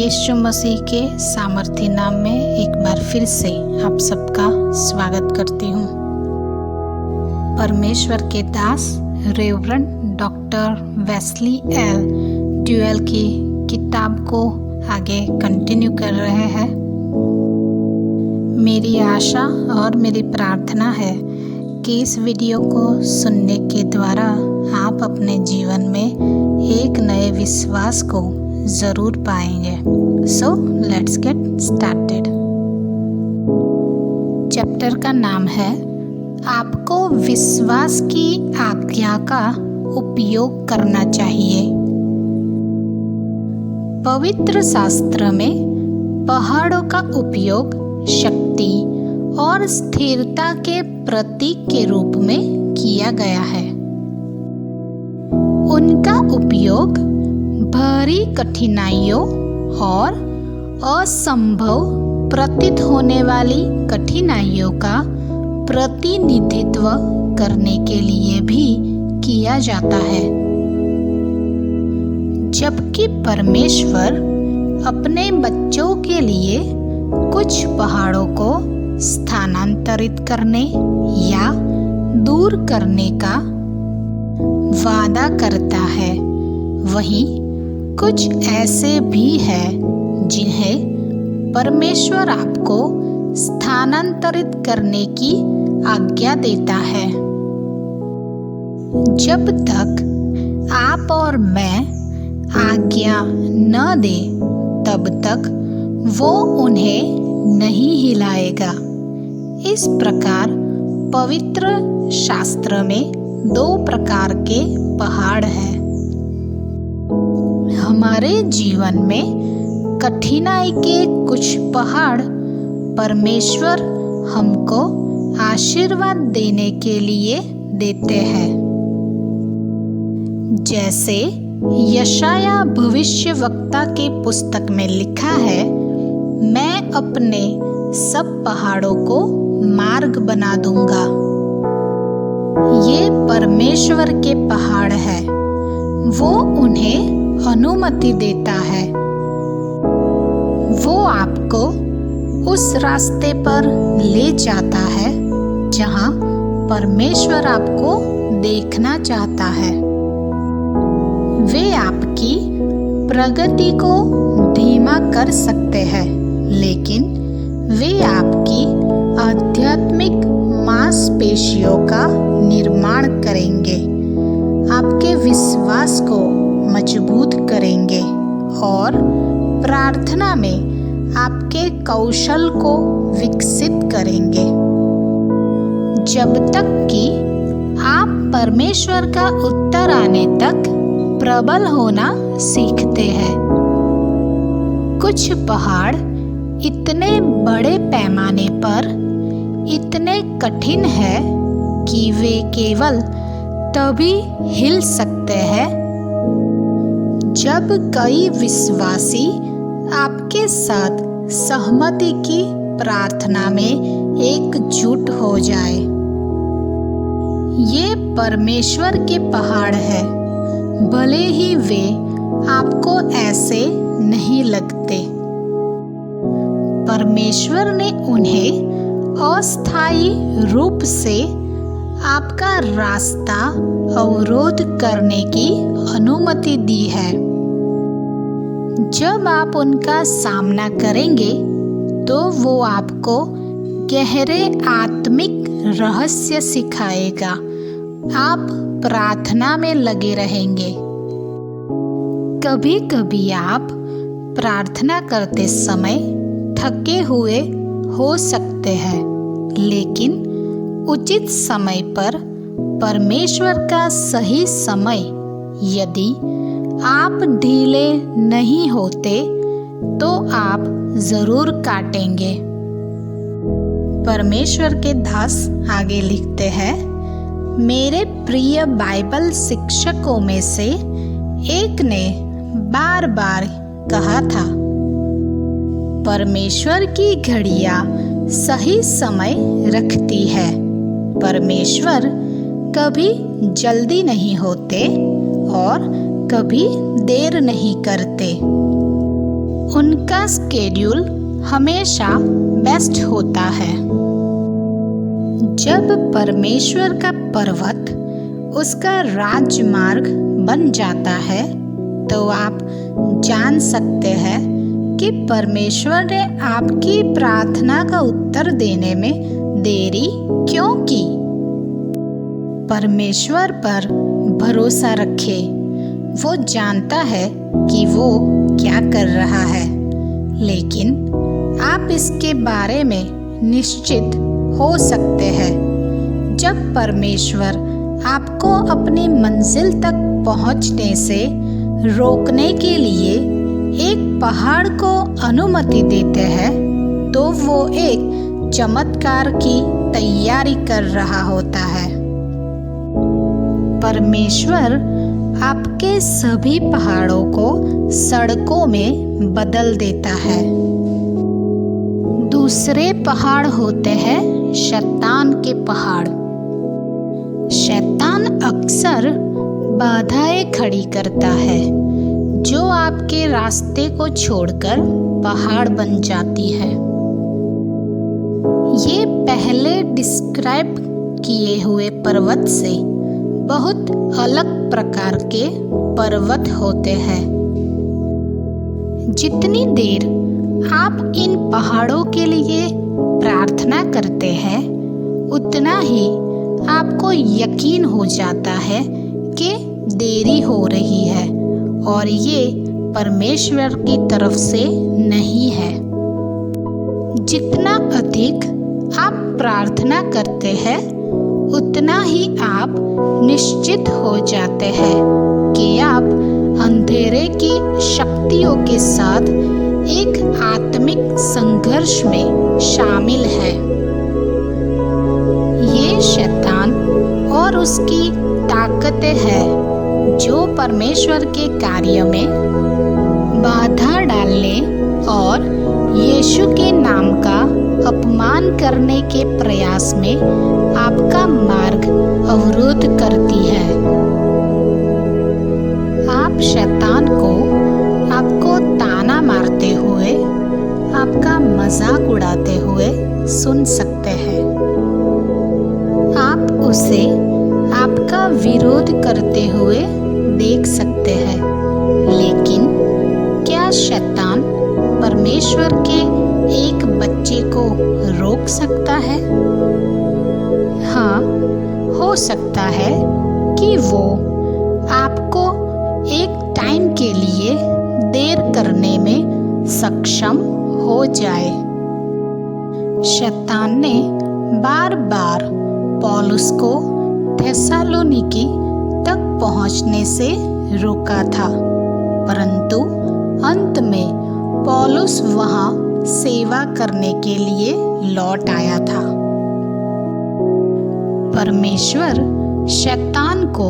यीशु मसीह के सामर्थी नाम में एक बार फिर से आप सबका स्वागत करती हूँ। परमेश्वर के दास reverend doctor Wesley L Duewel की किताब को आगे कंटिन्यू कर रहे हैं। मेरी आशा और मेरी प्रार्थना है कि इस वीडियो को सुनने के द्वारा आप अपने जीवन में एक नए विश्वास को ज़रूर पाएंगे। So let's get started. Chapter का नाम है आपको विश्वास की आज्ञा का उपयोग करना चाहिए। पवित्र शास्त्र में पहाड़ों का उपयोग शक्ति और स्थिरता के प्रतीक के रूप में किया गया है। उनका उपयोग भारी कठिनाइयों और असंभव प्रतीत होने वाली कठिनाइयों का प्रतिनिधित्व करने के लिए भी किया जाता है। जबकि परमेश्वर अपने बच्चों के लिए कुछ पहाड़ों को स्थानांतरित करने या दूर करने का वादा करता है, वहीं कुछ ऐसे भी हैं जिन्हें परमेश्वर आपको स्थानांतरित करने की आज्ञा देता है। जब तक आप और मैं आज्ञा न दे तब तक वो उन्हें नहीं हिलाएगा। इस प्रकार पवित्र शास्त्र में दो प्रकार के पहाड़ हैं। हमारे जीवन में कठिनाई के कुछ पहाड़ परमेश्वर हमको आशीर्वाद देने के लिए देते हैं। जैसे यशाया भविष्यवक्ता की पुस्तक में लिखा है, मैं अपने सब पहाड़ों को मार्ग बना दूंगा। ये परमेश्वर के पहाड़ है, वो उन्हें अनुमति देता है। वो आपको उस रास्ते पर ले जाता है जहां परमेश्वर आपको देखना चाहता है। वे आपकी प्रगति को धीमा कर सकते हैं, लेकिन वे आपकी आध्यात्मिक मांसपेशियों का निर्माण करेंगे, आपके विश्वास को मजबूत करेंगे और प्रार्थना में आपके कौशल को विकसित करेंगे। जब तक कि आप परमेश्वर का उत्तर आने तक प्रबल होना सीखते हैं। कुछ पहाड़ इतने बड़े पैमाने पर इतने कठिन है कि वे केवल तभी हिल सकते हैं जब कई विश्वासी आपके साथ सहमति की प्रार्थना में एकजुट हो जाए। ये परमेश्वर के पहाड़ है, भले ही वे आपको ऐसे नहीं लगते। परमेश्वर ने उन्हें अस्थायी रूप से आपका रास्ता अवरोध करने की अनुमति दी है। जब आप उनका सामना करेंगे तो वो आपको गहरे आत्मिक रहस्य सिखाएगा। आप प्रार्थना में लगे रहेंगे। कभी कभी आप प्रार्थना करते समय थके हुए हो सकते हैं, लेकिन उचित समय पर परमेश्वर का सही समय, यदि आप ढीले नहीं होते तो आप जरूर काटेंगे। परमेश्वर के दास आगे लिखते हैं, मेरे प्रिय बाइबल शिक्षकों में से एक ने बार बार कहा था, परमेश्वर की घड़ियां सही समय रखती है। परमेश्वर कभी जल्दी नहीं होते और कभी देर नहीं करते। उनका स्केड्यूल हमेशा बेस्ट होता है। जब परमेश्वर का पर्वत उसका राजमार्ग बन जाता है तो आप जान सकते हैं कि परमेश्वर ने आपकी प्रार्थना का उत्तर देने में देरी क्यों की। परमेश्वर पर भरोसा रखें। वो जानता है कि वो क्या कर रहा है, लेकिन आप इसके बारे में निश्चित हो सकते हैं। जब परमेश्वर आपको अपनी मंजिल तक पहुंचने से रोकने के लिए एक पहाड़ को अनुमति देते हैं तो वो एक चमत्कार की तैयारी कर रहा होता है। परमेश्वर आपके सभी पहाड़ों को सड़कों में बदल देता है। दूसरे पहाड़ होते हैं शैतान के पहाड़। शैतान अक्सर बाधाएं खड़ी करता है जो आपके रास्ते को छोड़कर पहाड़ बन जाती है। ये पहले डिस्क्राइब किए हुए पर्वत से बहुत अलग प्रकार के पर्वत होते हैं। जितनी देर आप इन पहाड़ों के लिए प्रार्थना करते हैं उतना ही आपको यकीन हो जाता है कि देरी हो रही है और ये परमेश्वर की तरफ से नहीं है। जितना अधिक आप प्रार्थना करते हैं उतना ही आप निश्चित हो जाते हैं कि आप अंधेरे की शक्तियों के साथ एक आत्मिक संघर्ष में शामिल हैं। ये शैतान और उसकी ताकतें हैं जो परमेश्वर के कार्य में बाधा डालने और यीशु के नाम का अपमान करने के प्रयास में आपका मार्ग अवरुद्ध करती है। आप शैतान को आपको ताना मारते हुए, आपका मजाक उड़ाते हुए सुन सकते हैं। आप उसे आपका विरोध करते हुए देख सकते हैं, लेकिन क्या शैतान परमेश्वर के एक बच्चे को रोक सकता है? हाँ, हो सकता है कि वो आपको एक टाइम के लिए देर करने में सक्षम हो जाए। शैतान ने बार बार पौलुस को थेसालोनिकी तक पहुंचने से रोका था, परंतु अंत में पौलुस वहां सेवा करने के लिए लौट आया था। परमेश्वर शैतान को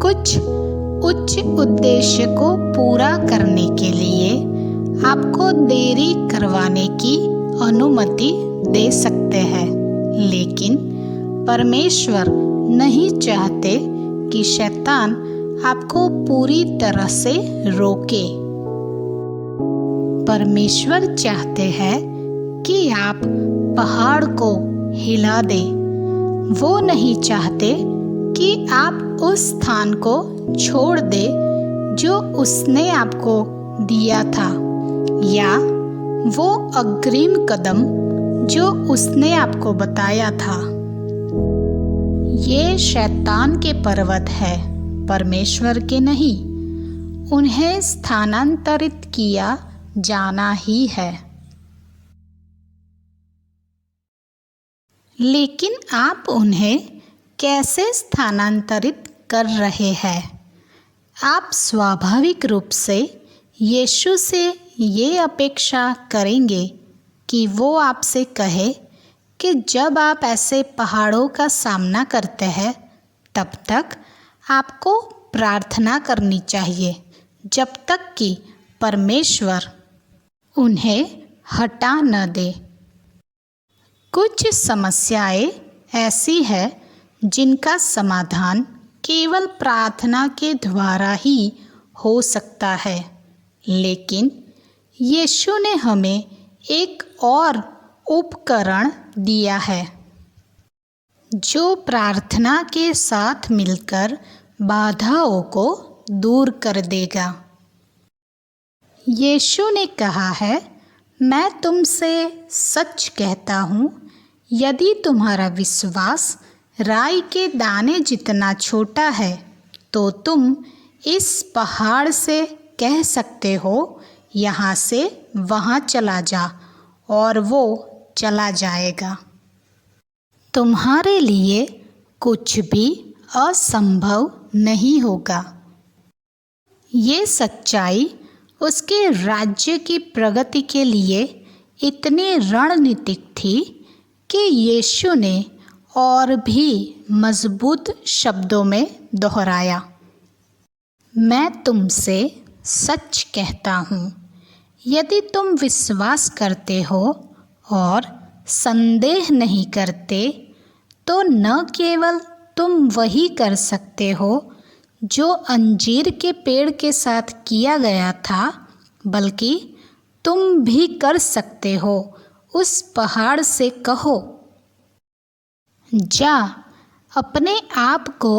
कुछ उच्च उद्देश्य को पूरा करने के लिए आपको देरी करवाने की अनुमति दे सकते हैं, लेकिन परमेश्वर नहीं चाहते कि शैतान आपको पूरी तरह से रोके। परमेश्वर चाहते हैं कि आप पहाड़ को हिला दें। वो नहीं चाहते कि आप उस स्थान को छोड़ दें जो उसने आपको दिया था, या वो अग्रिम कदम जो उसने आपको बताया था। ये शैतान के पर्वत है, परमेश्वर के नहीं। उन्हें स्थानांतरित किया जाना ही है। लेकिन आप उन्हें कैसे स्थानांतरित कर रहे हैं? आप स्वाभाविक रूप से यीशु से ये अपेक्षा करेंगे कि वो आपसे कहे कि जब आप ऐसे पहाड़ों का सामना करते हैं तब तक आपको प्रार्थना करनी चाहिए जब तक कि परमेश्वर उन्हें हटा न दे। कुछ समस्याएं ऐसी हैं जिनका समाधान केवल प्रार्थना के द्वारा ही हो सकता है, लेकिन यीशु ने हमें एक और उपकरण दिया है जो प्रार्थना के साथ मिलकर बाधाओं को दूर कर देगा। यीशु ने कहा है, मैं तुमसे सच कहता हूँ, यदि तुम्हारा विश्वास राई के दाने जितना छोटा है तो तुम इस पहाड़ से कह सकते हो, यहाँ से वहाँ चला जा, और वो चला जाएगा। तुम्हारे लिए कुछ भी असंभव नहीं होगा। ये सच्चाई उसके राज्य की प्रगति के लिए इतनी रणनीतिक थी कि यीशु ने और भी मजबूत शब्दों में दोहराया, मैं तुमसे सच कहता हूँ, यदि तुम विश्वास करते हो और संदेह नहीं करते तो न केवल तुम वही कर सकते हो जो अंजीर के पेड़ के साथ किया गया था, बल्कि तुम भी कर सकते हो। उस पहाड़ से कहो, जा अपने आप को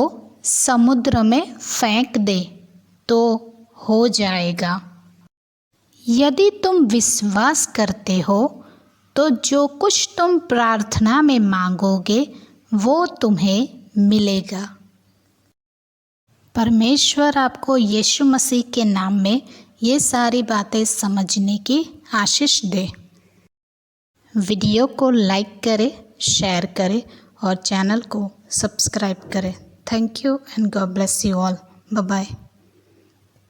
समुद्र में फेंक दे, तो हो जाएगा। यदि तुम विश्वास करते हो तो जो कुछ तुम प्रार्थना में मांगोगे वो तुम्हें मिलेगा। परमेश्वर आपको यीशु मसीह के नाम में ये सारी बातें समझने की आशीष दे। वीडियो को लाइक करें, शेयर करें और चैनल को सब्सक्राइब करें। Thank you and God bless you all. Bye bye.